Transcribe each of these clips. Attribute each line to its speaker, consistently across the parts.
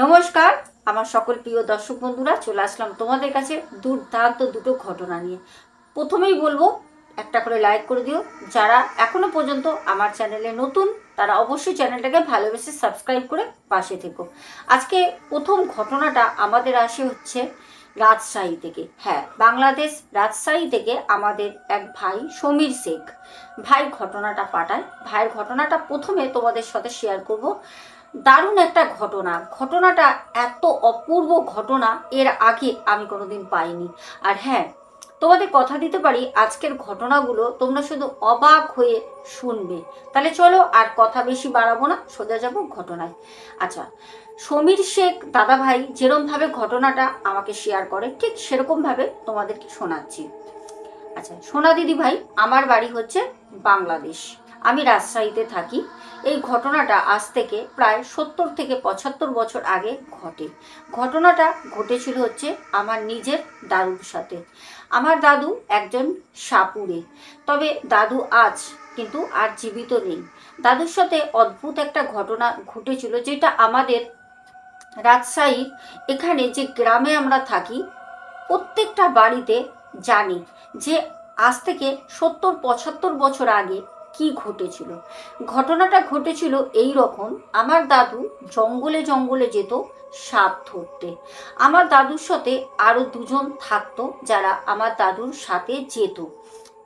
Speaker 1: নমস্কার আমার সকল প্রিয় দর্শক বন্ধুরা, চলে আসলাম তোমাদের কাছে দুর্দান্ত দুটো ঘটনা নিয়ে। প্রথমেই বলবো একটা করে লাইক করে দিও। যারা এখনো পর্যন্ত আমার চ্যানেলে নতুন তারা অবশ্যই চ্যানেলটাকে ভালোবেসে সাবস্ক্রাইব করে পাশে থেকো। আজকে প্রথম ঘটনাটা আমাদের আসে হচ্ছে রাজশাহী থেকে। হ্যাঁ, বাংলাদেশ রাজশাহী থেকে আমাদের এক ভাই সমীর শেখ ভাই ঘটনাটা পাঠায়। ভাইয়ের ঘটনাটা প্রথমে তোমাদের সাথে শেয়ার করব। দারুণ একটা ঘটনাটা এত অপূর্ব ঘটনা এর আগে আমি কোনোদিন পাইনি। আর হ্যাঁ, তোমাদের কথা দিতে পারি আজকের ঘটনাগুলো তোমরা শুধু অবাক হয়ে শুনবে। তাহলে চলো আর কথা বেশি বাড়াবো না, সোজা যাবো ঘটনায়। আচ্ছা, সমীর শেখ দাদা ভাই যেরকমভাবে ঘটনাটা আমাকে শেয়ার করে ঠিক সেরকমভাবে তোমাদেরকে শোনাচ্ছি। আচ্ছা, সোনা দিদি ভাই, আমার বাড়ি হচ্ছে বাংলাদেশ, আমি রাজশাহীতে থাকি। এই ঘটনাটা আজ থেকে প্রায় 70 থেকে 75 বছর আগে ঘটে। ঘটনাটা ঘটেছিল হচ্ছে আমার নিজের দাদুর সাথে। আমার দাদু একজন সাপুড়ে, তবে দাদু আজ কিন্তু আর জীবিত নেই। দাদুর সাথে অদ্ভুত একটা ঘটনা ঘটেছিল, যেটা আমাদের রাজশাহীর এখানে যে গ্রামে আমরা থাকি প্রত্যেকটা বাড়িতে জানি যে আজ থেকে 70-75 বছর আগে কি ঘটেছিল। ঘটনাটা ঘটেছিল এই রকম। আমার দাদু জঙ্গলে জঙ্গলে যেত সাপ ধরতে। আমার দাদুর সাথে আরও দুজন থাকতো যারা আমার দাদুর সাথে যেত।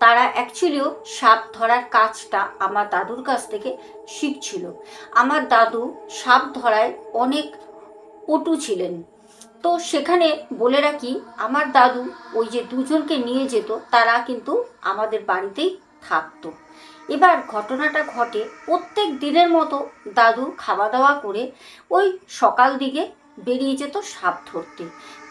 Speaker 1: তারা অ্যাকচুয়ালিও সাপ ধরার কাজটা আমার দাদুর কাছ থেকে শিখছিল। আমার দাদু সাপ ধরায় অনেক পটু ছিলেন। তো সেখানে বলে রাখি, আমার দাদু ওই যে দুজনকে নিয়ে যেত, তারা কিন্তু আমাদের বাড়িতেই থাকতো। এবার ঘটনাটা ঘটে প্রত্যেক দিনের মতো দাদু খাওয়া দাওয়া করে ওই সকাল দিকে বেরিয়ে যেত সাপ ধরতে।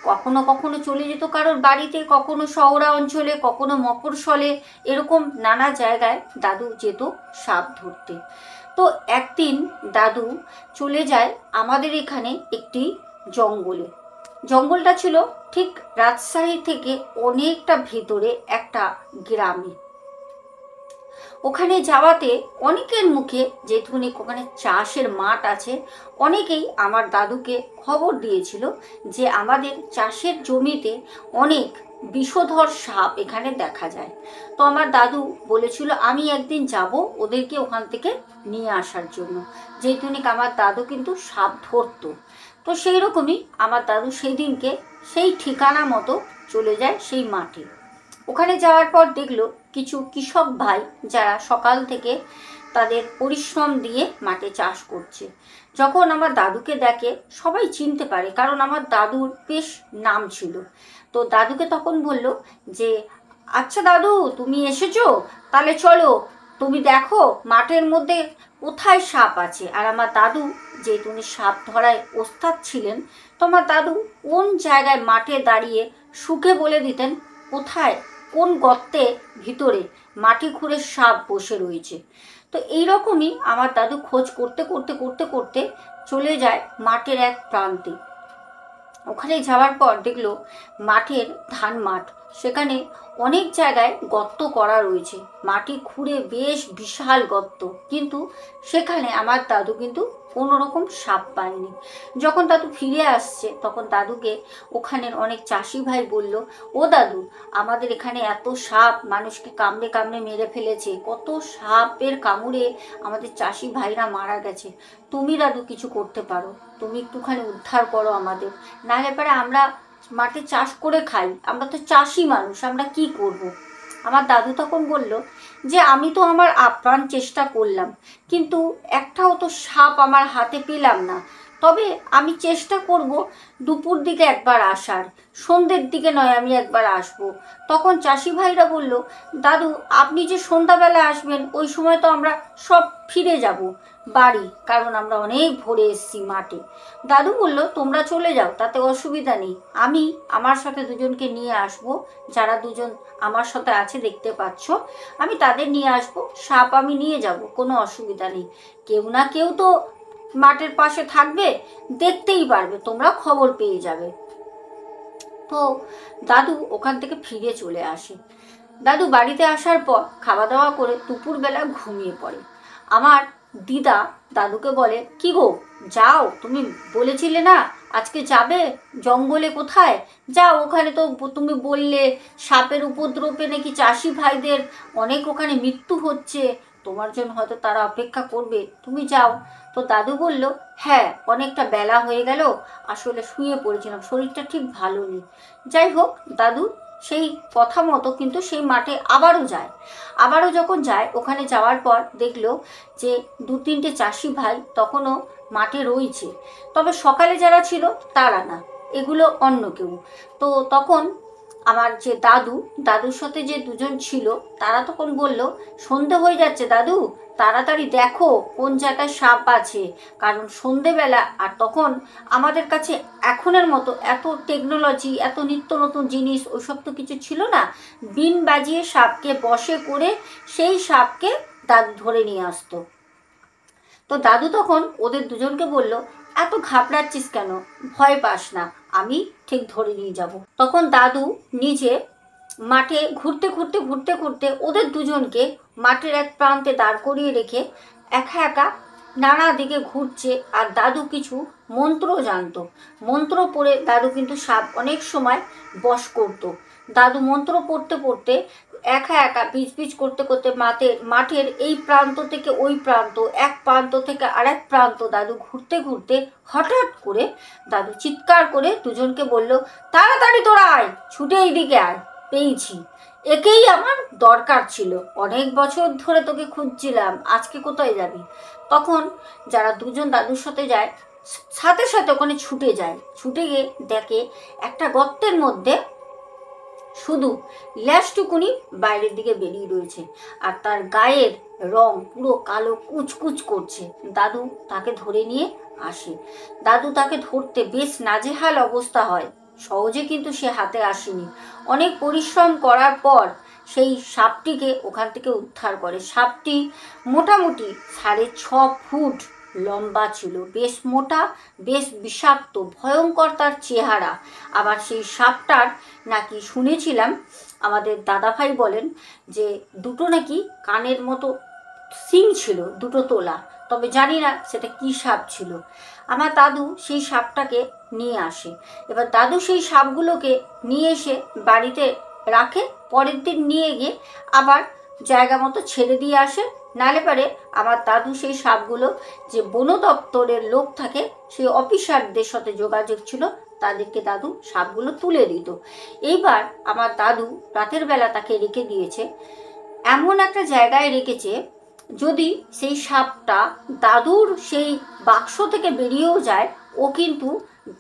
Speaker 1: কখনো কখনো চলে যেত কারোর বাড়িতে, কখনো শহরা অঞ্চলে, কখনো মফস্বলে, এরকম নানা জায়গায় দাদু যেত সাপ ধরতে। তো একদিন দাদু চলে যায় আমাদের এখানে একটি জঙ্গলে। জঙ্গলটা ছিল ঠিক রাজশাহী থেকে অনেকটা ভেতরে একটা গ্রামে। ওখানে যাওয়াতে অনেকের মুখে, যেটুকুনি ওখানে চাষের মাঠ আছে, অনেকেই আমার দাদুকে খবর দিয়েছিল যে আমাদের চাষের জমিতে অনেক বিষধর সাপ এখানে দেখা যায়। তো আমার দাদু বলেছিল আমি একদিন যাব ওদেরকে ওখান থেকে নিয়ে আসার জন্য, যেটুকুনি আমার দাদু কিন্তু সাপ ধরতো। তো সেই রকমই আমার দাদু সেই দিনকে সেই ঠিকানা মতো চলে যায় সেই মাঠে। ওখানে যাওয়ার পর দেখলো কিছু কৃষক ভাই যারা সকাল থেকে তাদের পরিশ্রম দিয়ে মাঠে চাষ করছে। যখন আমার দাদুকে দেখে সবাই চিনতে পারে, কারণ আমার দাদুর বেশ নাম ছিল। তো দাদুকে তখন বলল যে আচ্ছা দাদু, তুমি এসেছো, তাহলে চলো তুমি দেখো মাঠের মধ্যে কোথায় সাপ আছে। আর আমার দাদু যেহেতু উনি সাপ ধরায় ওস্তাদ ছিলেন, তো আমার দাদু কোন জায়গায় মাঠে দাঁড়িয়ে সুখে বলে দিতেন কোথায় কোন গর্তে ভিতরে মাটি খুঁড়ে সাপ বসে রয়েছে। তো এইরকমই আমার দাদু খোঁজ করতে করতে করতে করতে চলে যায় মাঠের এক প্রান্তে। ওখানে যাওয়ার পর দেখলো মাঠের ধান মাঠ, সেখানে অনেক জায়গায় গর্ত করা রয়েছে, মাটি খুঁড়ে বেশ বিশাল গর্ত, কিন্তু সেখানে আমার দাদু কিন্তু কোনো রকম সাপ পায়নি। যখন দাদু ফিরে আসছে তখন দাদুকে ওখানের অনেক চাষি ভাই বলল, ও দাদু, আমাদের এখানে এত সাপ মানুষকে কামড়ে কামড়ে মেরে ফেলেছে, কত সাপের কামড়ে আমাদের চাষি ভাইরা মারা গেছে, তুমি দাদু কিছু করতে পারো, তুমি একটুখানি উদ্ধার করো আমাদের, নাহলে পরে আমরা মাঠে চাষ করে খাই, আমরা তো চাষি মানুষ, আমরা কি করব। আমার দাদু তখন বলল যে আমি তো আমার আপ্রাণ চেষ্টা করলাম, কিন্তু একটাও তো সাপ আমার হাতে পেলাম না, তবে আমি চেষ্টা করব দুপুর দিকে একবার আসার, সন্ধ্যের দিকে নয় আমি একবার আসব। তখন চাষি ভাইরা বলল, দাদু আপনি যে সন্ধ্যাবেলা আসবেন ওই সময় তো আমরা সব ফিরে যাব বাড়ি, কারণ আমরা অনেক ভোরে এসেছি মাঠে। দাদু বলল তোমরা চলে যাও, তাতে অসুবিধা নেই, আমি আমার সাথে দুজনকে নিয়ে আসব, যারা দুজন আমার সাথে আছে দেখতে পাচ্ছ, আমি তাদের নিয়ে আসব, সাপ আমি নিয়ে যাব, কোনো অসুবিধা নেই, কেউ না কেউ তো মাঠের পাশে থাকবে, দেখতেই পারবে, তোমরা খবর পেয়ে যাবে। তো দাদু ওখান থেকে ফিরে চলে আসে। দাদু বাড়িতে আসার পর খাওয়া দাওয়া করে দুপুরবেলা ঘুমিয়ে পড়ে। আমার দিদা দাদুকে বলে, কি গো যাও, তুমি বলেছিলে না আজকে যাবে জঙ্গলে, কোথায় যাও, ওখানে তো তুমি বললে সাপের উপদ্রবে নাকি চাষি ভাইদের অনেক ওখানে মৃত্যু হচ্ছে, তোমার জন্য হয়তো তারা অপেক্ষা করবে, তুমি যাও। তো দাদু বলল, হ্যাঁ অনেকটা বেলা হয়ে গেল, আসলে শুয়ে পড়েছিলাম, শরীরটা ঠিক ভালো নেই। যাই হোক, দাদু সেই কথা মতো কিন্তু সেই মাঠে আবারও যায়। আবারও যখন যায়, ওখানে যাওয়ার পর দেখলো যে 2-3টে চাষি ভাই তখনও মাঠে রয়েছে, তবে সকালে যারা ছিল তারা না, এগুলো অন্য কেউ। তো তখন আমার যে দাদুর সাথে যে দুজন ছিল তারা তখন বলল, সন্ধে হয়ে যাচ্ছে দাদু, তাড়াতাড়ি দেখো কোন জায়গায় সাপ আছে, কারণ সন্ধেবেলা, আর তখন আমাদের কাছে এখনের মতো এত টেকনোলজি, এত নিত্য নতুন জিনিস ওইসব তো কিছু ছিল না। বিন বাজিয়ে সাপকে বশে করে সেই সাপকে দাদু ধরে নিয়ে আসতো। তো দাদু তখন ওদের দুজনকে বলল, এত ঘাবড়াচ্ছিস কেন, ভয় পাস না, আমি ঠিক ধরে নিয়ে যাব। তখন দাদু নিজে মাঠে ঘুরতে ঘুরতে ঘুরতে ঘুরতে ওদের দুজনকে মাঠের এক প্রান্তে দাঁড় করিয়ে রেখে একা একা নানা দিকে ঘুরছে। আর দাদু কিছু মন্ত্র জানতো, মন্ত্র পড়ে দাদু কিন্তু সাপ অনেক সময় বশ করতো। দাদু মন্ত্র পড়তে পড়তে একা একা পিচ করতে করতে মাঠের এই প্রান্ত থেকে ওই প্রান্ত, এক প্রান্ত থেকে আরেক প্রান্ত দাদু ঘুরতে ঘুরতে হঠাৎ করে দাদু চিৎকার করে দুজনকে বলল, তাড়াতাড়ি তোরা আয়, ছুটে এইদিকে আয়, পেয়েছি, একেই আমার দরকার ছিল, অনেক বছর ধরে তোকে খুঁজছিলাম, আজকে কোথায় যাবি। তখন যারা দুজন দাদুর সাথে যায় সাথে সাথে ওখানে ছুটে যায়, ছুটে গিয়ে দেখে একটা গর্তের মধ্যে শুধু ল্যাসটুকুনি বাইরের দিকে বেরিয়ে রয়েছে, আর তার গায়ের রং পুরো কালো কুচকুচ করছে। দাদু তাকে ধরে নিয়ে আসে। দাদু তাকে ধরতে বেশ নাজেহাল অবস্থা হয়, সহজে কিন্তু সে হাতে আসেনি। অনেক পরিশ্রম করার পর সেই সাপটিকে ওখান থেকে উদ্ধার করে। সাপটি মোটামুটি 6.5 ফুট লম্বা ছিল, বেশ মোটা, বেশ বিষাক্ত, ভয়ঙ্কর তার চেহারা। আবার সেই সাপটার নাকি শুনেছিলাম, আমাদের দাদাভাই বলেন যে দুটো নাকি কানের মতো শিং ছিল, দুটো তোলা, তবে জানি না সেটা কি সাপ ছিল। আমার দাদু সেই সাপটাকে নিয়ে আসে। এবার দাদু সেই সাপগুলোকে নিয়ে এসে বাড়িতে রাখে, পরের দিন নিয়ে গিয়ে আবার জায়গা মতো ছেড়ে দিয়ে আসে। নালে পারে আমার দাদু সেই সাপগুলো, যে বন দপ্তরের লোক থাকে সেই অফিসারদের সাথে যোগাযোগ ছিল, তাদেরকে দাদু সাপগুলো তুলে দিত। এইবার আমার দাদু রাতের বেলা তাকে রেখে দিয়েছে, এমন একটা জায়গায় রেখেছে যদি সেই সাপটা দাদুর সেই বাক্স থেকে বেরিয়েও যায়, ও কিন্তু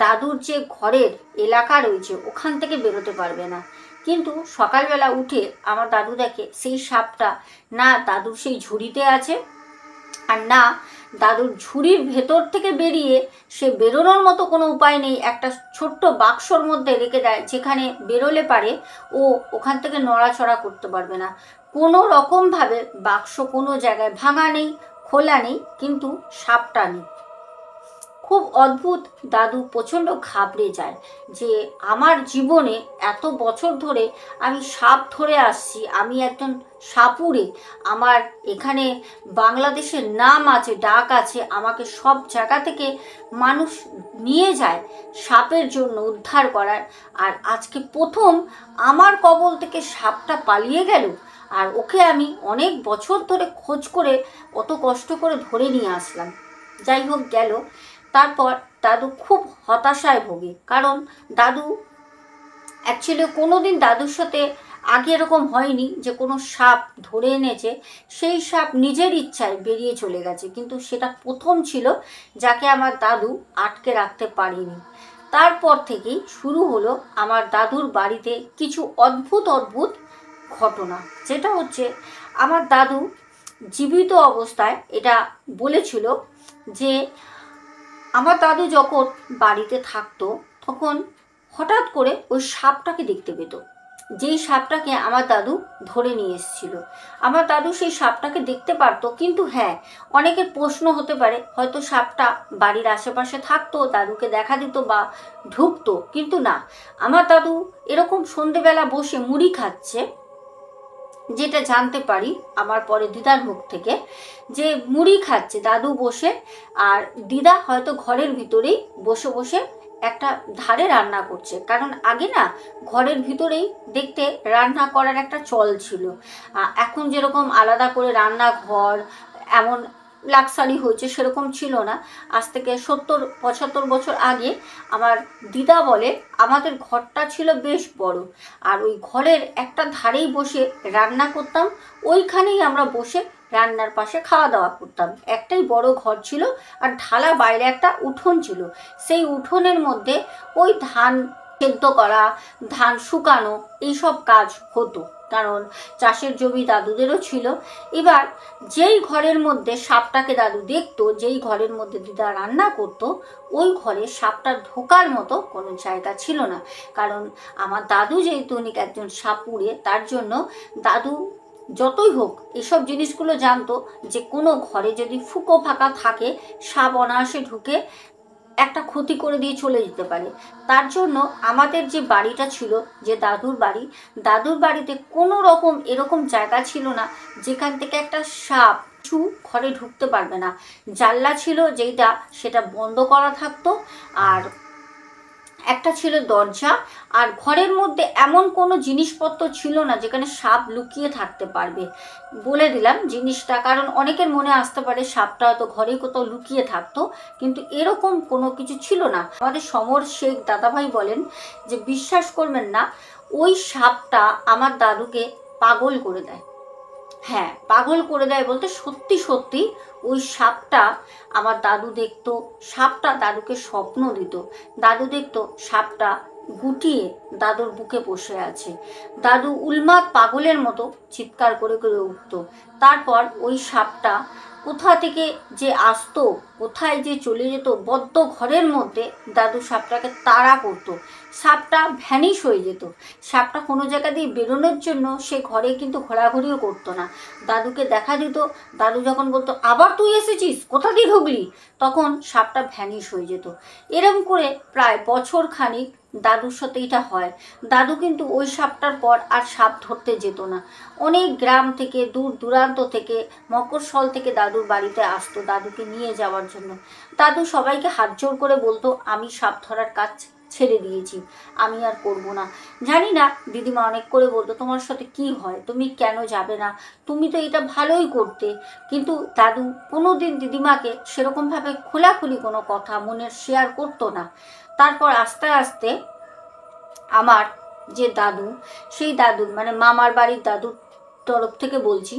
Speaker 1: দাদুর যে ঘরের এলাকা রয়েছে ওখান থেকে বেরোতে পারবে না। কিন্তু সকালবেলা উঠে আমার দাদু দেখে সেই সাপটা না দাদুর সেই ঝুড়িতে আছে, আর না দাদুর ঝুড়ির ভেতর থেকে বেরিয়ে সে বেরোনোর মতো কোনো উপায় নেই, একটা ছোট্ট বাক্সর মধ্যে রেখে দেয়, যেখানে বেরোলে পারে ও ওখান থেকে নড়াচড়া করতে পারবে না। কোনো রকমভাবে বাক্স কোনো জায়গায় ভাঙা নেই, খোলা নেই, কিন্তু সাপটা নেই। খুব অদ্ভুত। দাদু প্রচণ্ড ঘাবড়ে যায় যে আমার জীবনে এত বছর ধরে আমি সাপ ধরে আসছি, আমি একজন সাপুরে, আমার এখানে বাংলাদেশের নাম আছে, ডাক আছে, আমাকে সব জায়গা থেকে মানুষ নিয়ে যায় সাপের জন্য উদ্ধার করার, আর আজকে প্রথম আমার কবল থেকে সাপটা পালিয়ে গেল, আর ওকে আমি অনেক বছর ধরে খোঁজ করে অত কষ্ট করে ধরে নিয়ে আসলাম। যাই হোক গেল। তারপর দাদু খুব হতাশায় ভোগে, কারণ দাদু অ্যাকচুয়ালি কোনো দিন দাদুর সাথে আগে এরকম হয়নি যে কোনো সাপ ধরে এনেছে, সেই সাপ নিজের ইচ্ছায় বেরিয়ে চলে গেছে, কিন্তু সেটা প্রথম ছিল যাকে আমার দাদু আটকে রাখতে পারেনি। তারপর থেকেই শুরু হলো আমার দাদুর বাড়িতে কিছু অদ্ভুত অদ্ভুত ঘটনা, যেটা হচ্ছে আমার দাদু জীবিত অবস্থায় এটা বলেছিল যে আমার দাদু যখন বাড়িতে থাকতো তখন হঠাৎ করে ওই সাপটাকে দেখতে পেত, যেই সাপটাকে আমার দাদু ধরে নিয়ে এসেছিল। আমার দাদু সেই সাপটাকে দেখতে পারতো, কিন্তু হ্যাঁ, অনেকের প্রশ্ন হতে পারে হয়তো সাপটা বাড়ির আশেপাশে থাকতো, দাদুকে দেখা দিত বা ঢুকতো, কিন্তু না, আমার দাদু এরকম সন্ধেবেলা বসে মুড়ি খাচ্ছে, যেটা জানতে পারি আমার পরে দিদার মুখ থেকে, যে মুড়ি খাচ্ছে দাদু বসে, আর দিদা হয়তো ঘরের ভিতরেই বসে বসে একটা ধারে রান্না করছে। কারণ আগে না ঘরের ভিতরেই দেখতে রান্না করার একটা চল ছিল। এখন যেরকম আলাদা করে রান্নাঘর এমন লাক্সারি হয়েছে সেরকম ছিল না। আজ থেকে 70-75 বছর আগে আমার দিদা বলে আমাদের ঘরটা ছিল বেশ বড়, আর ওই ঘরের একটা ধারেই বসে রান্না করতাম, ওইখানেই আমরা বসে রান্নার পাশে খাওয়া দাওয়া করতাম। একটাই বড় ঘর ছিল, আর ঢালা বাইরে একটা উঠোন ছিল। সেই উঠোনের মধ্যে ওই ধান সেদ্ধ করা, ধান শুকানো, এইসব কাজ হতো। কারণ চাষের জমি দাদুদেরও ছিল। এবার যেই ঘরের মধ্যে সাপটাকে দাদু দেখতো, যেই ঘরের মধ্যে দিদা রান্না করতো, ওই ঘরে সাপটা ঢোকার মতো কোনো জায়গা ছিল না। কারণ আমার দাদু যেহেতু উনি একজন সাপুড়ে, তার জন্য দাদু যতই হোক এসব জিনিসগুলো জানতো যে কোনো ঘরে যদি ফুঁকো ফাঁকা থাকে সাপ অনায়াসে ঢুকে একটা ক্ষতি করে দিয়ে চলে যেতে পারে। তার জন্য আমাদের যে বাড়িটা ছিল, যে দাদুর বাড়িতে কোনো রকম এরকম জায়গা ছিল না যেখান থেকে একটা সাপ কিছু ঘরে ঢুকতে পারবে না। জানলা ছিল যেটা, সেটা বন্ধ করা থাকতো, আর একটা ছিল দরজা। আর ঘরের মধ্যে এমন কোনো জিনিসপত্র ছিল না যেখানে সাপ লুকিয়ে থাকতে পারবে। বলে দিলাম জিনিসটা, কারণ অনেকের মনে আসতে পারে সাপটা হয়তো ঘরেই কোথাও লুকিয়ে থাকতো, কিন্তু এরকম কোনো কিছু ছিল না। আমাদের সমর শেখ দাদাভাই বলেন যে বিশ্বাস করবেন না, ওই সাপটা আমার দাদুকে পাগল করে দেয়। হ্যাঁ, পাগল করে দেয় বলতে সত্যি সত্যি ওই সাপটা আমার দাদু দেখতো, সাপটা দাদুকে স্বপ্ন দিত। দাদু দেখতো সাপটা গুটিয়ে দাদুর বুকে বসে আছে। দাদু উন্মাদ পাগলের মতো চিৎকার করে করে উঠতো। তারপর ওই সাপটা কোথা থেকে যে আসতো, কোথায় যে চলে যেত, বদ্ধ ঘরের মধ্যে দাদু সাপটাকে তাড়া করতো। সাপটা ভ্যানিশ হয়ে যেত। সাপটা কোনো জায়গা দিয়ে বেরোনোর জন্য সে ঘরে কিন্তু ঘোরাঘুরিও করতো না। দাদুকে দেখা দিত, দাদু যখন বলতো আবার তুই এসেছিস, কোথা দিয়ে ঢুকলি, তখন সাপটা ভ্যানিশ হয়ে যেত। এরম করে প্রায় বছর খানিক দাদুর সাথে এটা হয়। দাদু কিন্তু ওই সাপটার পর আর সাপ ধরতে যেত না। অনেক গ্রাম থেকে, দূর দূরান্ত থেকে, মকরস্থল থেকে দাদুর বাড়িতে আসতো দাদুকে নিয়ে যাওয়ার জন্য। দাদু সবাইকে হাত জোর করে বলতো আমি সাপ ধরার কাজ ছেড়ে দিয়েছি, আমি আর করব না। জানি না, দিদিমা অনেক করে বলতো তোমার সাথে কি হয়, তুমি কেন যাবে না, তুমি তো এটা ভালোই করতে। কিন্তু দাদু কোনো দিন দিদিমাকে সেরকমভাবে খোলাখুলি কোনো কথা মনের শেয়ার করতো না। তারপর আস্তে আস্তে আমার যে দাদু, সেই দাদুর মানে মামার বাড়ির দাদুর তরফ থেকে বলছি,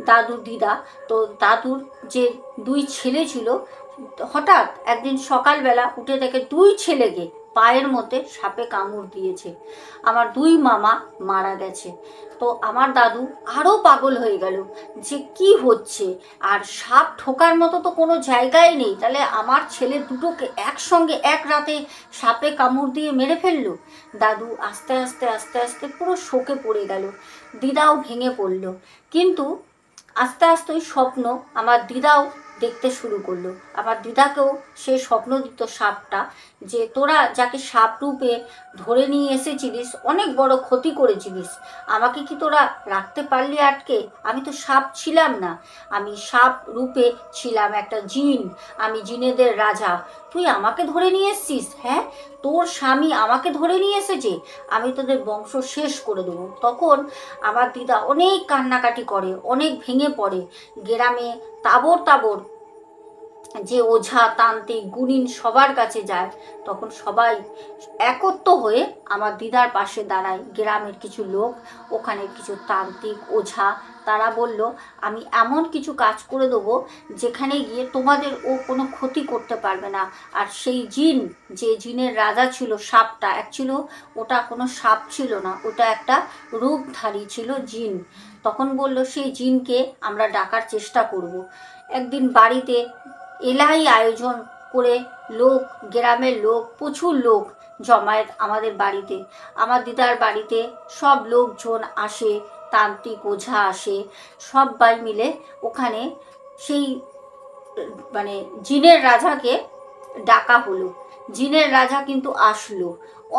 Speaker 1: দাদু দিদা, তো দাদুর যে 2 ছেলে ছিল, হঠাৎ একদিন সকালবেলা উঠে দেখে 2 ছেলেকে পায়ের মধ্যে সাপে কামড় দিয়েছে। আমার 2 মামা মারা গেছে। তো আমার দাদু আরও পাগল হয়ে গেল যে কি হচ্ছে, আর সাপ ঠোকার মতো তো কোনো জায়গায় নেই, তাহলে আমার ছেলে দুটোকে একসঙ্গে এক রাতে সাপে কামড় দিয়ে মেরে ফেললো। দাদু আস্তে আস্তে আস্তে আস্তে পুরো শোকে পড়ে গেল। দিদাও ভেঙে পড়ল। কিন্তু আস্তে আস্তে ওই স্বপ্ন আমার দিদাও দেখতে শুরু করলো। আবার দিদাকেও সে স্বপ্ন দিত সাপটা, যে তোরা যাকে সাপ রূপে ধরে নিয়ে এসেছিলিস, অনেক বড় ক্ষতি করেছিলিস, আমাকে কি তোরা রাখতে পারলি আটকে? আমি তো সাপ ছিলাম না, আমি সাপ রূপে ছিলাম একটা জিন, আমি জিনেদের রাজা, তুই আমাকে ধরে নিয়ে এসছিস? হ্যাঁ, তোর স্বামী আমাকে ধরে নিয়ে এসেছে, আমি তোদের বংশ শেষ করে দেবো। তখন আমার দিদা অনেক কান্নাকাটি করে, অনেক ভেঙে পড়ে। গ্রামে তাবর তাবর যে ওঝা তান্ত্রিক গুণিন সবার কাছে যায়, তখন সবাই একত্র হয়ে আমার দিদার পাশে দাঁড়ায়। গ্রামের কিছু লোক, ওখানের কিছু তান্ত্রিক ওঝা, তারা বলল আমি এমন কিছু কাজ করে দেবো যেখানে গিয়ে তোমাদের ও কোনো ক্ষতি করতে পারবে না। আর সেই জিন, যে জিনের রাজা ছিল সাপটা, অ্যাকচুয়ালি ওটা কোনো সাপ ছিল না, ওটা একটা রূপধারী ছিল জিন। তখন বলল সেই জিনকে আমরা ডাকার চেষ্টা করব। একদিন বাড়িতে এলাই আয়োজন করে লোক, গ্রামের লোক, প্রচুর লোক জমায়েত আমাদের বাড়িতে। আমার দিদার বাড়িতে সব লোকজন আসে, তান্ত্রিক ওঝা আসে, সবাই মিলে ওখানে সেই মানে জিনের রাজাকে ডাকা হলো। জিনের রাজা কিন্তু আসলো।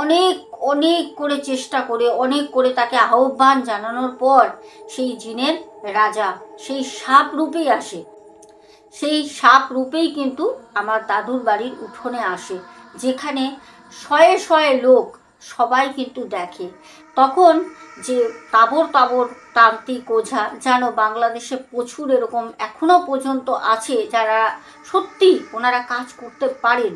Speaker 1: অনেক অনেক করে চেষ্টা করে, অনেক করে তাকে আহ্বান জানানোর পর সেই জিনের রাজা সেই সাপ রূপেই আসে। সেই সাপ রূপেই কিন্তু আমার দাদুর বাড়ির উঠোনে আসে, যেখানে শয়ে শয়ে লোক সবাই কিন্তু দেখে। তখন যে তাবর তাবর তান্ত্রিক ওঝা, জানো বাংলাদেশে প্রচুর এরকম এখনো পর্যন্ত আছে যারা সত্যি ওনারা কাজ করতে পারেন,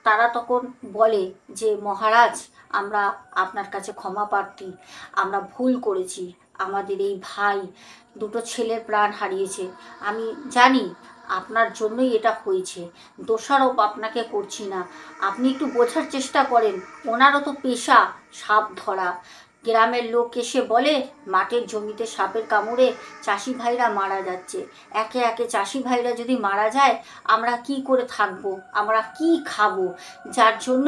Speaker 1: তারা তখন বলে যে মহারাজ, আমরা আপনার কাছে ক্ষমা প্রার্থী, আমরা ভুল করেছি, আমাদের এই ভাই দুটো ছেলের প্রাণ হারিয়েছে, আমি জানি আপনার জন্যই এটা হয়েছে, দোষারোপ আপনাকে করছি না, আপনি একটু বোঝার চেষ্টা করেন, ওনারও তো পেশা সাপ ধরা। গ্রামের লোক এসে বলে মাঠের জমিতে সাপের কামড়ে চাষি ভাইরা মারা যাচ্ছে, একে একে চাষি ভাইরা যদি মারা যায় আমরা কি করে থাকবো, আমরা কি খাবো, যার জন্য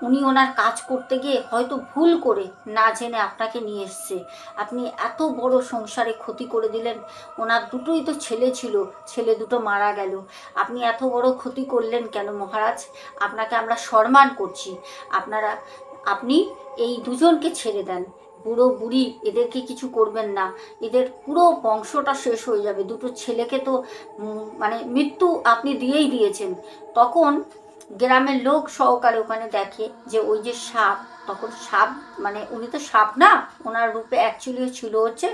Speaker 1: উনি ওনার কাজ করতে গিয়ে হয়তো ভুল করে না জেনে আপনাকে নিয়ে এসছে, আপনি এত বড় সংসারে ক্ষতি করে দিলেন, ওনার দুটোই তো ছেলে ছিল, ছেলে দুটো মারা গেল, আপনি এত বড় ক্ষতি করলেন কেন মহারাজ, আপনাকে আমরা সম্মান করছি, আপনি এই দুজনকে ছেড়ে দেন, বুড়ো বুড়ি এদেরকে কিছু করবেন না, এদের পুরো বংশটা শেষ হয়ে যাবে, দুটো ছেলেকে তো মানে মৃত্যু আপনি দিয়েই দিয়েছেন। তখন গ্রামের লোক সহকারে ওখানে দেখে যে ওই যে সাপ, তখন সাপ মানে উনি তো সাপ না, ওনার রূপে অ্যাকচুয়ালি ছিল হচ্ছে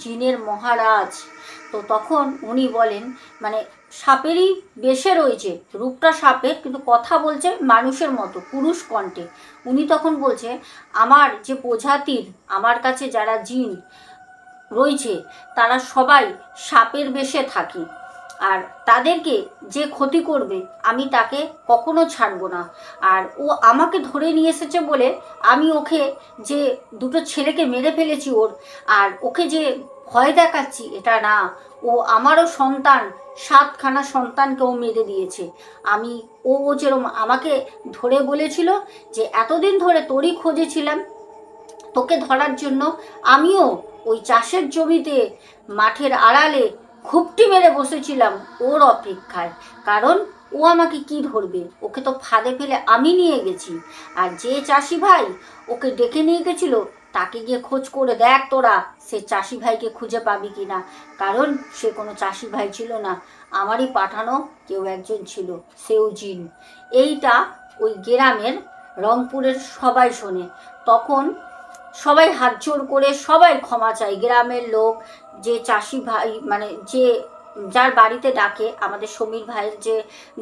Speaker 1: জিনের মহারাজ। তো তখন উনি বলেন মানে সাপেরই বেশে রয়েছে, রূপটা সাপের কিন্তু কথা বলছে মানুষের মতো পুরুষ কণ্ঠে। উনি তখন বলছে আমার যে প্রজাতির আমার কাছে যারা জিন রয়েছে তারা সবাই সাপের বেশে থাকে, আর তাদেরকে যে ক্ষতি করবে আমি তাকে কখনো ছাড়বো না, আর ও আমাকে ধরে নিয়ে এসেছে বলে আমি ওকে যে দুটো ছেলেকে মেরে ফেলেছি ওর, আর ওকে যে ভয় দেখাচ্ছি এটা না, ও আমারও সন্তান, 7খানা সন্তানকে ও মেরে দিয়েছে। আমি ও যেরকম আমাকে ধরে বলেছিল যে এতদিন ধরে তোরই খোঁজেছিলাম, তোকে ধরার জন্য আমিও ওই চাষের জমিতে মাঠের আড়ালে খুপটি মেরে বসেছিলাম ওর অপেক্ষায়, কারণ ও আমাকে কি ধরবে, ওকে তো ফাঁদে ফেলে আমি নিয়ে গেছি, আর যে চাষি ভাই ওকে ডেকে নিয়ে গেছিল তাকে গিয়ে খোঁজ করে দেখ তোরা সে চাষি ভাইকে খুঁজে পাবি কি না, কারণ সে কোনো চাষি ভাই ছিল না, আমারই পাঠানো কেউ একজন ছিল, সেও জিন। এইটা ওই গ্রামের রংপুরের সবাই শোনে। তখন সবাই হাত জোড় করে সবাই ক্ষমা চায়, গ্রামের লোক, যে চাষি ভাই মানে যে যার বাড়িতে ডাকে আমাদের সমীর ভাইয়ের যে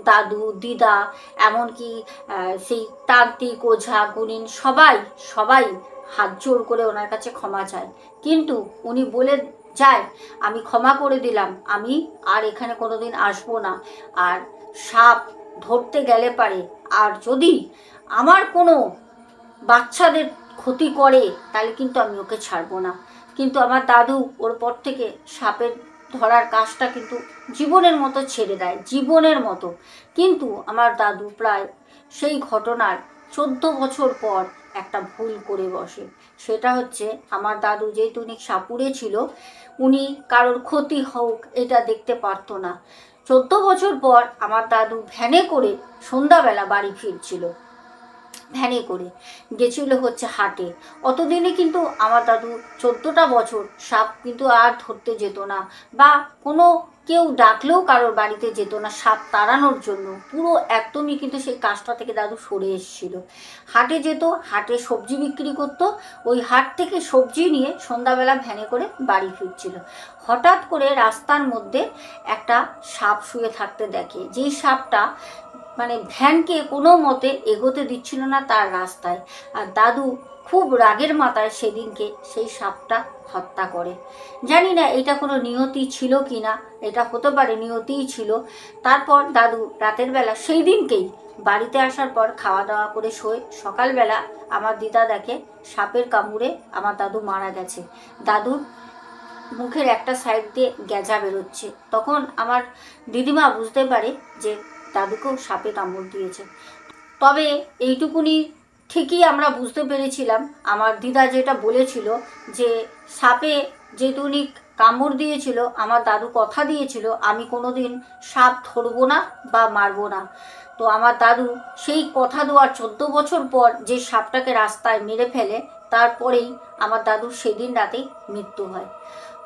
Speaker 1: দাদু দিদা, এমনকি সেই তান্ত্রিক ওঝা গুণিন সবাই সবাই হাত জোড় করে ওনার কাছে ক্ষমা চায়। কিন্তু উনি বলে যায় আমি ক্ষমা করে দিলাম, আমি আর এখানে কোনোদিন আসবো না, আর সাপ ধরতে গেলে পারে আর যদি আমার কোনো বাচ্চাদের ক্ষতি করে তাহলে কিন্তু আমি ওকে ছাড়বো না। কিন্তু আমার দাদু ওর পর থেকে সাপের ধরার কাজটা কিন্তু জীবনের মতো ছেড়ে দেয়, জীবনের মতো। কিন্তু আমার দাদু প্রায় সেই ঘটনার 14 বছর পর একটা ভুল করে বসে। সেটা হচ্ছে আমার দাদু যেহেতু উনি সাপুড়ে ছিল, উনি কারোর ক্ষতি হোক এটা দেখতে পারতো না। 14 বছর পর আমার দাদু ভ্যানে করে সন্ধ্যাবেলা বাড়ি ফিরছিল, ভ্যানে করে গেছিল হচ্ছে হাটে। অতদিনে কিন্তু আমার দাদু 14টা বছর সাপ কিন্তু আর ধরতে যেত না, বা কোনো কেউ ডাকলেও কারোর বাড়িতে যেত না সাপ তাড়ানোর জন্য, পুরো একদমই কিন্তু সেই কাজটা থেকে দাদু সরে এসেছিল। হাটে যেত, হাটে সবজি বিক্রি করতো, ওই হাট থেকে সবজি নিয়ে সন্ধ্যাবেলা ভ্যানে করে বাড়ি ফিরছিল। হঠাৎ করে রাস্তার মধ্যে একটা সাপ শুয়ে থাকতে দেখে, যেই সাপটা মানে ভ্যানকে কোনো মতে এগোতে দিচ্ছিল না তার রাস্তায়। আর দাদু খুব রাগের মাথায় সেদিনকে সেই সাপটা হত্যা করে। জানি না এটা কোনো নিয়তি ছিল কি না, এটা হতে পারে নিয়তিই ছিল। তারপর দাদু রাতের বেলা সেই দিনকেই বাড়িতে আসার পর খাওয়া দাওয়া করে শোয়। সকালবেলা আমার দিদা দেখে সাপের কামড়ে আমার দাদু মারা গেছে, দাদুর মুখের একটা সাইড দিয়ে গেঁজা বেরোচ্ছে। তখন আমার দিদিমা বুঝতে পারে যে দাদুকেও সাপে কামড় দিয়েছে। তবে এইটুকুনি ঠিকই আমরা বুঝতে পেরেছিলাম, আমার দিদা যেটা বলেছিল যে সাপে যেহেতু উনি কামড় দিয়েছিল, আমার দাদু কথা দিয়েছিল আমি কোনোদিন সাপ ধরবো না বা মারবো না। তো আমার দাদু সেই কথা দেওয়ার 14 বছর পর যে সাপটাকে রাস্তায় মেরে ফেলে, তারপরেই আমার দাদুর সেদিন রাতেই মৃত্যু হয়।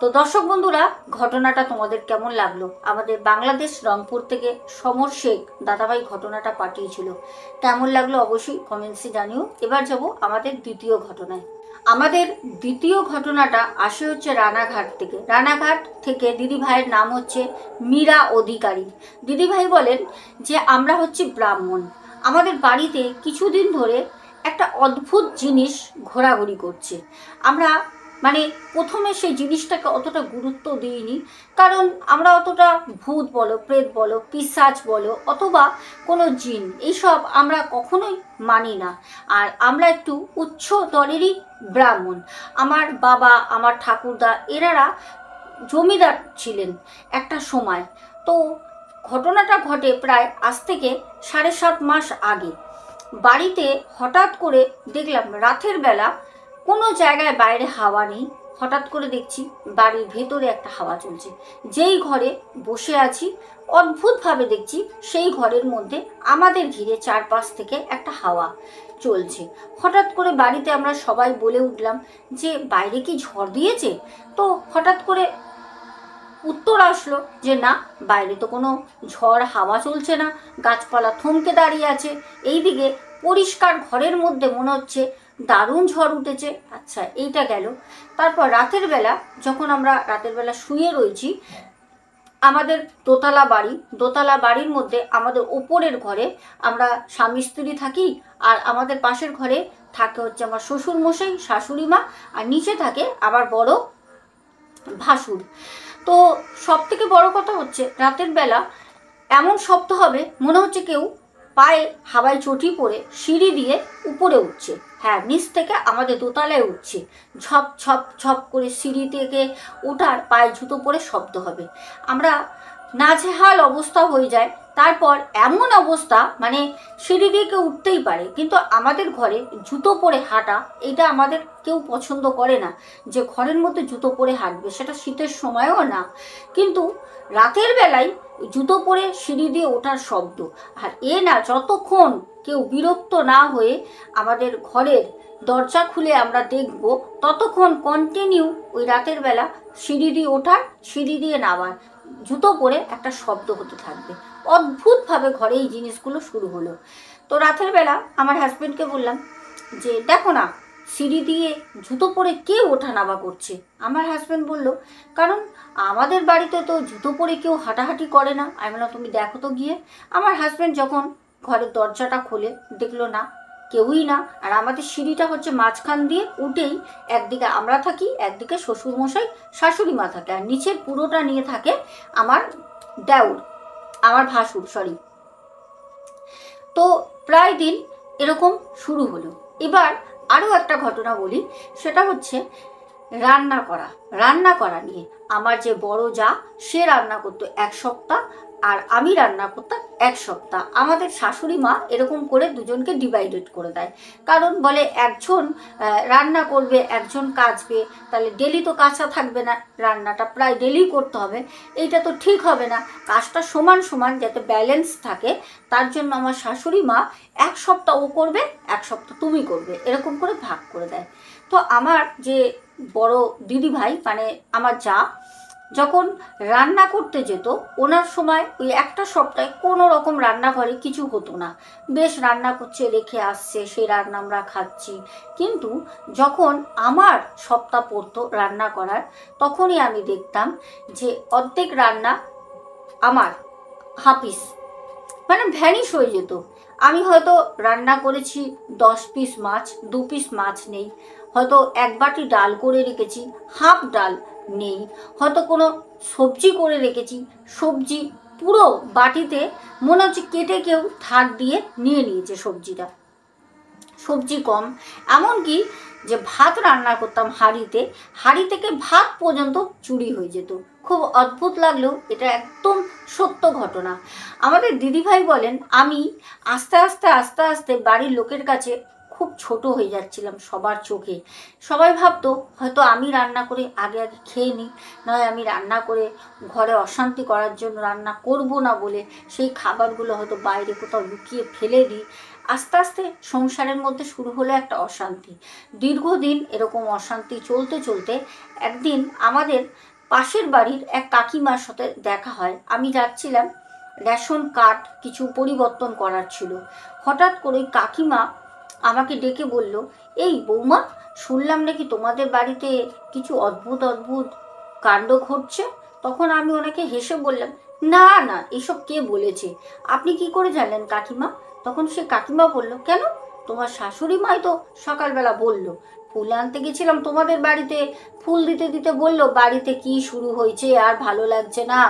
Speaker 1: তো দর্শক বন্ধুরা, ঘটনাটা তোমাদের কেমন লাগলো? আমাদের বাংলাদেশ রংপুর থেকে সমর শেখ দাদাভাই ঘটনাটা পাঠিয়েছিল, কেমন লাগলো অবশ্যই কমেন্টসে জানিও। এবার যাব আমাদের দ্বিতীয় ঘটনায়। আমাদের দ্বিতীয় ঘটনাটা আসে হচ্ছে রানাঘাট থেকে। রানাঘাট থেকে দিদিভাইয়ের নাম হচ্ছে মীরা অধিকারী। দিদিভাই বলেন যে আমরা হচ্ছে ব্রাহ্মণ, আমাদের বাড়িতে কিছুদিন ধরে একটা অদ্ভুত জিনিস ঘোরাঘুরি করছে। আমরা মানে প্রথমে সেই জিনিসটাকে অতটা গুরুত্ব দিইনি, কারণ আমরা অতটা ভূত বলো, প্রেত বলো, পিশাচ বলো, অথবা কোনো জিন, এইসব আমরা কখনোই মানি না। আর আমরা একটু উচ্চ দরেরই ব্রাহ্মণ। আমার বাবা, আমার ঠাকুরদা এনারা জমিদার ছিলেন একটা সময়। তো ঘটনাটা ঘটে প্রায় আজ থেকে 7.5 মাস আগে। বাড়িতে হঠাৎ করে দেখলাম রাতের বেলা কোনো জায়গায় বাইরে হাওয়া নেই, হঠাৎ করে দেখছি বাড়ির ভেতরে একটা হাওয়া চলছে। যেই ঘরে বসে আছি অদ্ভুতভাবে দেখছি সেই ঘরের মধ্যে আমাদের ঘিরে চারপাশ থেকে একটা হাওয়া চলছে। হঠাৎ করে বাড়িতে আমরা সবাই বলে উঠলাম যে বাইরে কি ঝড় দিয়েছে? তো হঠাৎ করে উত্তর আসলো যে না, বাইরে তো কোনো ঝড় হাওয়া চলছে না, গাছপালা থমকে দাঁড়িয়ে আছে। এইদিকে পরিষ্কার ঘরের মধ্যে মনে হচ্ছে দারুণ ঝড় উঠেছে। আচ্ছা, এইটা গেল। তারপর রাতের বেলা যখন আমরা রাতের বেলা শুয়ে রয়েছি, আমাদের দোতলা বাড়ির মধ্যে আমাদের ওপরের ঘরে আমরা স্বামী স্ত্রী থাকি, আর আমাদের পাশের ঘরে থাকে হচ্ছে আমার শ্বশুর মশাই, শাশুড়ি মা, আর নিচে থাকে আবার বড় ভাসুর। তো সব থেকে বড় কথা হচ্ছে রাতের বেলা এমন শব্দ হবে মনে হচ্ছে কেউ পায়ে হাওয়ায় চটি পড়ে সিঁড়ি দিয়ে উপরে উঠছে। হ্যাঁ, নিচ থেকে আমাদের দোতলায় উঠছে, ঝপ ঝপ ঝপ করে সিঁড়ি থেকে ওঠার পায়ে জুতো পরে শব্দ হবে। আমরা নাজেহাল অবস্থা হয়ে যায়। তারপর এমন অবস্থা মানে সিঁড়ি দিয়ে কেউ উঠতেই পারে, কিন্তু আমাদের ঘরে জুতো পরে হাঁটা এটা আমাদের কেউ পছন্দ করে না, যে ঘরের মধ্যে জুতো পরে হাঁটবে, সেটা শীতের সময়ও না। কিন্তু রাতের বেলায় জুতো পরে সিঁড়ি দিয়ে ওঠার শব্দ, আর না যতক্ষণ কেউ বিরক্ত না হয়ে আমাদের ঘরের দরজা খুলে আমরা দেখব, ততক্ষণ কন্টিনিউ ওই রাতের বেলা সিঁড়ি দিয়ে ওঠার, সিঁড়ি দিয়ে নামার, জুতো পরে একটা শব্দ হতে থাকবে। অদ্ভুতভাবে ঘরে এই জিনিসগুলো শুরু হলো। তো রাতের বেলা আমার হাজব্যান্ডকে বললাম যে দেখো না, সিঁড়ি দিয়ে জুতো পরে কে ওঠা নামা করছে। আমার হাজব্যান্ড বলল কারণ আমাদের বাড়িতে তো জুতো পরে কেউ হাঁটাহাঁটি করে না। আমি বললাম তুমি দেখো তো গিয়ে। আমার হাজব্যান্ড যখন ঘরের দরজাটা খোলে দেখলো না, কেউই না। আর আমাদের সিঁড়িটা হচ্ছে মাঝখান দিয়ে উঠেই একদিকে আমরা থাকি, একদিকে শ্বশুরমশাই শাশুড়ি মা থাকে, আর নিচের পুরোটা নিয়ে থাকে আমার দেওর, আমার ভাসুর সরি। তো প্রায় দিন এরকম শুরু হলো। এবার আরও একটা ঘটনা বলি, সেটা হচ্ছে রান্না করা নিয়ে। আমার যে বড় যা, সে রান্না করতো 1 সপ্তাহ, আর আমি রান্না করতাম 1 সপ্তাহ। আমাদের শাশুড়ি মা এরকম করে দুজনকে ডিভাইডেড করে দেয়, কারণ বলে একজন রান্না করবে, একজন কাচবে, তাহলে ডেলি তো কাঁচা থাকবে না, রান্নাটা প্রায় ডেলি করতে হবে। এইটা তো ঠিক হবে না, কাজটা সমান সমান যাতে ব্যালেন্স থাকে, তার জন্য আমার শাশুড়ি মা 1 সপ্তাহ ও করবে, 1 সপ্তাহ তুমি করবে, এরকম করে ভাগ করে দেয়। তো আমার যে বড় দিদি ভাই মানে আমার যা, যখন রান্না করতে যেত ওনার সময় ওই একটা সপ্তাহে কোনো রকম রান্নাঘরে কিছু হতো না, বেশ রান্না করছে রেখে আসছে, সেই রান্না আমরা খাচ্ছি। কিন্তু যখন আমার সপ্তাহ পড়তো রান্না করার, তখনই আমি দেখতাম যে অর্ধেক রান্না আমার হাফিস মানে ভ্যানিশ হয়ে যেত। আমি হয়তো রান্না করেছি 10 পিস মাছ, 2 পিস মাছ নেই, হয়তো 1 বাটি ডাল করে রেখেছি, হাফ ডাল নেই, হয়তো কোনো সবজি করে রেখেছি, সবজি পুরো বাটিতে মনে হচ্ছে কেটে কেউ ধার দিয়ে নিয়ে নিয়েছে সবজিটা, সবজি কম। এমনকি যে ভাত রান্না করতাম হাঁড়ি থেকে ভাত পর্যন্ত চুরি হয়ে যেত। খুব অদ্ভুত লাগলেও এটা একদম সত্য ঘটনা। আমাদের দিদিভাই বলেন আমি আস্তে আস্তে বাড়ির লোকের কাছে খুব ছোট হয়ে যাচ্ছিলাম সবার চোখে। সবাই ভাবতো হয়তো আমি রান্না করে আগে আগে খেয়ে নিই, নয় আমি রান্না করে ঘরে অশান্তি করার জন্য রান্না করব না বলে সেই খাবারগুলো হয়তো বাইরে কোথাও লুকিয়ে ফেলে দিই। আস্তে আস্তে সংসারের মধ্যে শুরু হলো একটা অশান্তি। দীর্ঘদিন এরকম অশান্তি চলতে চলতে একদিন আমাদের পাশের বাড়ির এক কাকিমার সাথে দেখা হয়। আমি যাচ্ছিলাম, রেশন কার্ড কিছু পরিবর্তন করার ছিল। হঠাৎ করে কাকিমা আমাকে ডেকে বলল, এই বৌমা, শুনলাম নাকি তোমাদের বাড়িতে কিছু অদ্ভুত অদ্ভুত কাণ্ড ঘটছে। তখন আমি ওনাকে হেসে বললাম, না না, এসব কে বলেছে, আপনি কি করে জানলেন কাকিমা? তখন সে কাকিমা বলল, কেন, তোমার শাশুড়ি মাই তো সকালবেলা বলল। ফুল আনতে গেছিলাম তোমাদের বাড়িতে, ফুল দিতে দিতে বলল বাড়িতে কি শুরু হয়েছে আর ভালো লাগছে না,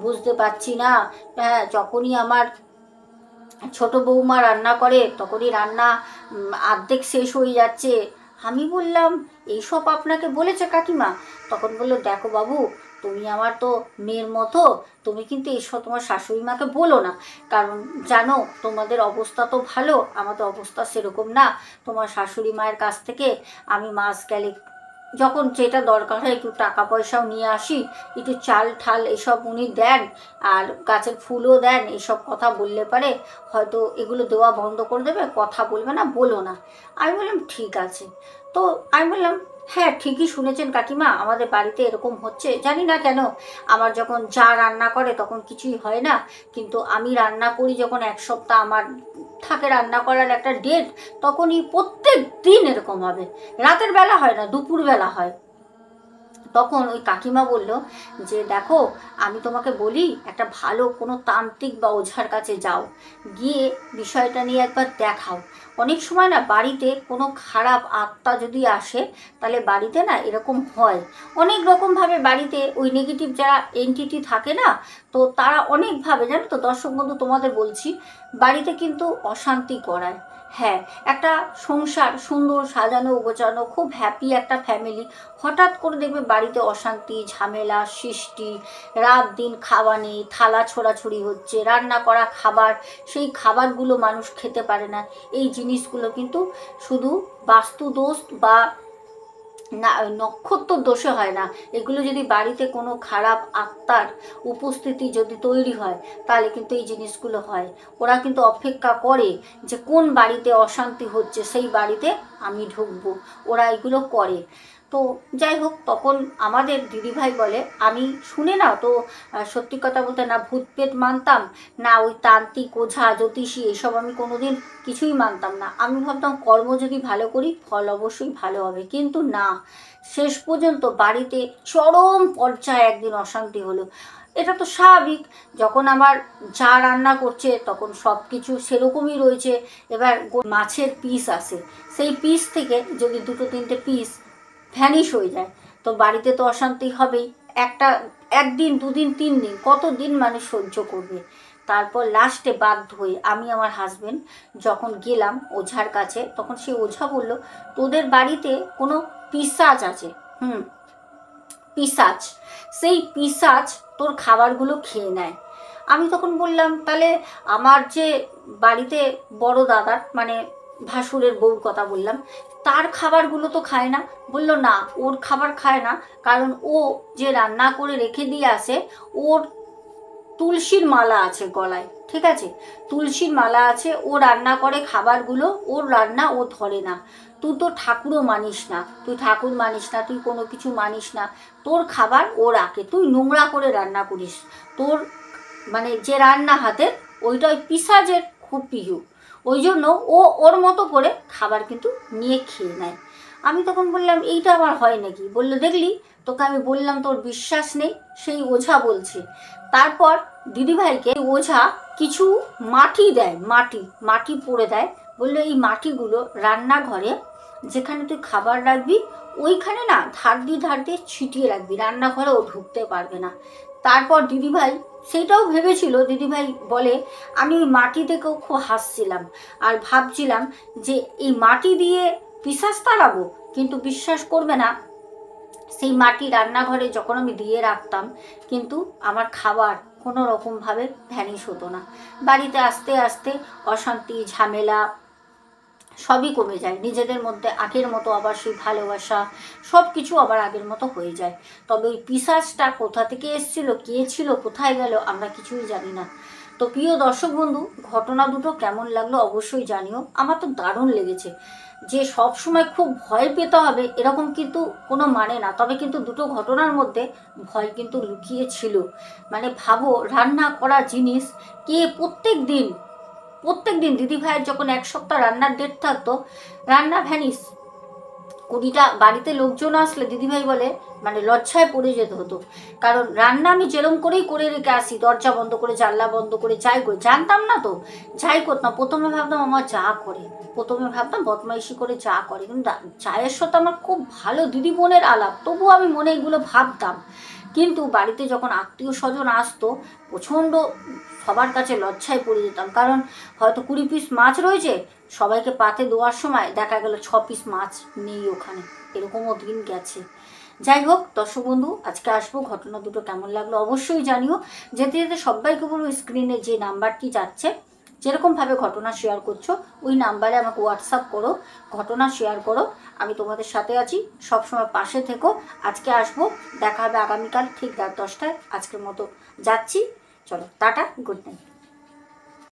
Speaker 1: বুঝতে পারছি না। হ্যাঁ, যখনই আমার ছোট বৌমা রান্না করে তখনই রান্না অর্ধেক শেষ হয়ে যাচ্ছে। আমি বললাম, এইসব আপনাকে বলেছে কাকিমা? তখন বললো, দেখো বাবু, তুমি আমার তো মেয়ের মতো, তুমি কিন্তু এইসব তোমার শাশুড়ি মাকে বলো না, কারণ জানো তোমাদের অবস্থা তো ভালো, আমাদের অবস্থা সেরকম না। তোমার শাশুড়ি মায়ের কাছ থেকে আমি মাস গেলে যখন যেটা দরকার হয় একটু টাকা পয়সাও নিয়ে আসি, একটু চাল ঠাল এসব উনি দেন, আর গাছের ফুলও দেন। এসব কথা বললে পারে হয়তো এগুলো দেওয়া বন্ধ করে দেবে, কথা বলবে না, বলো না। আমি বললাম, ঠিক আছে। তো আমি বললাম, হ্যাঁ ঠিকই শুনেছেন কাকিমা, আমাদের বাড়িতে এরকম হচ্ছে, জানি না কেন। আমার যখন যা রান্না করে তখন কিছুই হয় না, কিন্তু আমি রান্না করি যখন এক সপ্তাহ আমার থাকে রান্না করার একটা ডেট, তখনই প্রত্যেক দিন এরকম হবে। রাতের বেলা হয় না, দুপুর বেলা হয়। তখন ওই কাকিমা বলল যে, দেখো আমি তোমাকে বলি, একটা ভালো কোনো তান্ত্রিক বা ওঝার কাছে যাও, গিয়ে বিষয়টা নিয়ে একবার দেখাও। অনেক সময় না বাড়িতে কোনো খারাপ আত্মা যদি আসে, তাহলে বাড়িতে না এরকম হয়। অনেক রকমভাবে বাড়িতে ওই নেগেটিভ যারা এন্টিটি থাকে না, তো তারা অনেকভাবে, জানো তো দর্শক বন্ধু, তোমাদের বলছি, বাড়িতে কিন্তু অশান্তি করায়। হ্যাঁ, একটা সংসার সুন্দর সাজানো গোছানো খুব হ্যাপি একটা ফ্যামিলি, হঠাৎ করে দেখবে বাড়িতে অশান্তি ঝামেলা সৃষ্টি, রাত দিন খাওয়া নেই, থালা ছোড়াছুড়ি হচ্ছে, রান্না করা খাবার সেই খাবারগুলো মানুষ খেতে পারে না। এই জিনিসগুলো কিন্তু শুধু বাস্তু দোষ বা না নক্ষত্র দোষে হয় না, এগুলো যদি বাড়িতে কোনো খারাপ আত্মার উপস্থিতি যদি তৈরি হয়, তাহলে কিন্তু এই জিনিসগুলো হয়। ওরা কিন্তু অপেক্ষা করে যে কোন বাড়িতে অশান্তি হচ্ছে সেই বাড়িতে আমি ঢুকবো, ওরা এগুলো করে। তো যাই হোক, তখন আমাদের দিদিভাই বলে, আমি শুনে না তো সত্যি কথা বলতে না ভূত পেট মানতাম, না ওই তান্ত্রিক ওঝা জ্যোতিষী এসব আমি কোনোদিন কিছুই মানতাম না। আমি ভাবতাম কর্ম যদি ভালো করি ফল অবশ্যই ভালো হবে, কিন্তু না, শেষ পর্যন্ত বাড়িতে চরম পর্যায়ে একদিন অশান্তি হলো। এটা তো স্বাভাবিক, যখন আমার যা রান্না করছে তখন সব কিছু সেরকমই রয়েছে। এবার মাছের পিস আসে, সেই পিস থেকে যদি দুটো তিনটে পিস ভ্যানিশ হয়ে যায়, তো বাড়িতে তো অশান্তি হবেই। একটা একদিন দুদিন তিন দিন কত দিন মানুষ সহ্য করবে? তারপর লাস্টে বাধ্য হয়ে আমি আমার হাজবেন্ড যখন গেলাম ওঝার কাছে, তখন সেই ওঝা বলল, তোদের বাড়িতে কোনো পিশাচ আছে। পিশাচ, সেই পিশাচ তোর খাবারগুলো খেয়ে নেয়। আমি তখন বললাম, তাহলে আমার যে বাড়িতে বড় দাদার মানে ভাসুরের বউর কথা বললাম, তার খাবারগুলো তো খায় না। বলল, না, ওর খাবার খায় না, কারণ ও যে রান্না করে রেখে দিয়ে আসে, ওর তুলসীর মালা আছে গলায়, ঠিক আছে, তুলসীর মালা আছে, ও রান্না করে খাবারগুলো, ওর রান্না ও ধরে না। তুই তো ঠাকুরও মানিস না, তুই ঠাকুর মানিস না, তুই কোনো কিছু মানিস না, তোর খাবার ও রাখে, তুই নোংরা করে রান্না করিস, তোর মানে যে রান্না হাতে ওইটা ওই পিশাচের খুব প্রিয়, ওই জন্য ও ওর মতো করে খাবার কিন্তু নিয়ে খেয়ে নেয়। আমি তখন বললাম, এইটা আমার হয় নাকি? বললো, দেখলি, তোকে আমি বললাম তোর বিশ্বাস নেই, সেই ওঝা বলছে। তারপর দিদিভাইকে ওঝা কিছু মাটি দেয়, মাটি মাটি পড়ে দেয়, বললো এই মাটিগুলো রান্নাঘরে যেখানে তুই খাবার রাখবি ওইখানে না ধার দিয়ে ছিটিয়ে রাখবি, রান্নাঘরে ও ঢুকতে পারবে না। তারপর দিদিভাই সেইটাও ভেবেছিল, দিদিভাই বলে, আমি ওই মাটি দেখেও খুব হাসছিলাম আর ভাবছিলাম যে এই মাটি দিয়ে পিশাচ তাড়াবো, কিন্তু বিশ্বাস করবে না, সেই মাটি রান্নাঘরে যখন আমি দিয়ে রাখতাম, কিন্তু আমার খাবার কোনো রকমভাবে ভ্যানিশ হতো না। বাড়িতে আস্তে আস্তে অশান্তি ঝামেলা সবই কমে যায়, নিজেদের মধ্যে আগের মতো আবার সেই ভালোবাসা সব কিছু আবার আগের মতো হয়ে যায়। তবে ওই পিশাচটা কোথা থেকে এসেছিল, কে ছিল, কোথায় গেল, আমরা কিছুই জানি না। তো প্রিয় দর্শক বন্ধু, ঘটনা দুটো কেমন লাগলো অবশ্যই জানিও। আমার তো দারুণ লেগেছে। যে সব সময় খুব ভয় পেতে হবে এরকম কিন্তু কোনো মানে না, তবে কিন্তু দুটো ঘটনার মধ্যে ভয় কিন্তু লুকিয়ে ছিল। মানে ভাবো, রান্না করা জিনিস কে প্রত্যেক দিন দিদিভাইয়ের যখন 1 সপ্তাহ রান্নার ডেট থাকতো, রান্না ভ্যানিস, 20টা বাড়িতে লোকজন আসলে দিদিভাই বলে মানে লজ্জায় পড়ে যেতে হতো। কারণ রান্না আমি যেরম করেই করে রেখে আসি, দরজা বন্ধ করে, জানলা বন্ধ করে, যাই করে, জানতাম না তো, যাই করতাম, প্রথমে ভাবতাম আমার যা করে, প্রথমে ভাবতাম বদমাইশি করে যা করে, কিন্তু চায়ের সাথে আমার খুব ভালো দিদি বোনের আলাপ, তবুও আমি মনে এগুলো ভাবতাম। কিন্তু বাড়িতে যখন আত্মীয় স্বজন আসতো, প্রচণ্ড সবার কাছে লজ্জায় পড়ে যেতাম। কারণ হয়তো 20 পিস মাছ রয়েছে, সবাইকে পাতে দেওয়ার সময় দেখা গেল 6 পিস মাছ নেই ওখানে, এরকমও দিন গেছে। যাই হোক দর্শক বন্ধু, আজকে আসবো, ঘটনা দুটো কেমন লাগলো অবশ্যই জানিও। যেতে যেতে সবাইকে বলবো, স্ক্রিনে যে নাম্বারটি যাচ্ছে, যেরকমভাবে ঘটনা শেয়ার করছো ওই নাম্বারে আমাকে হোয়াটসঅ্যাপ করো, ঘটনা শেয়ার করো, আমি তোমাদের সাথে আছি, সবসময় পাশে থেকো। আজকে আসবো, দেখা হবে আগামীকাল ঠিক রাত 10টায়। আজকের মতো যাচ্ছি, চলো টাটা, গুড নাইট।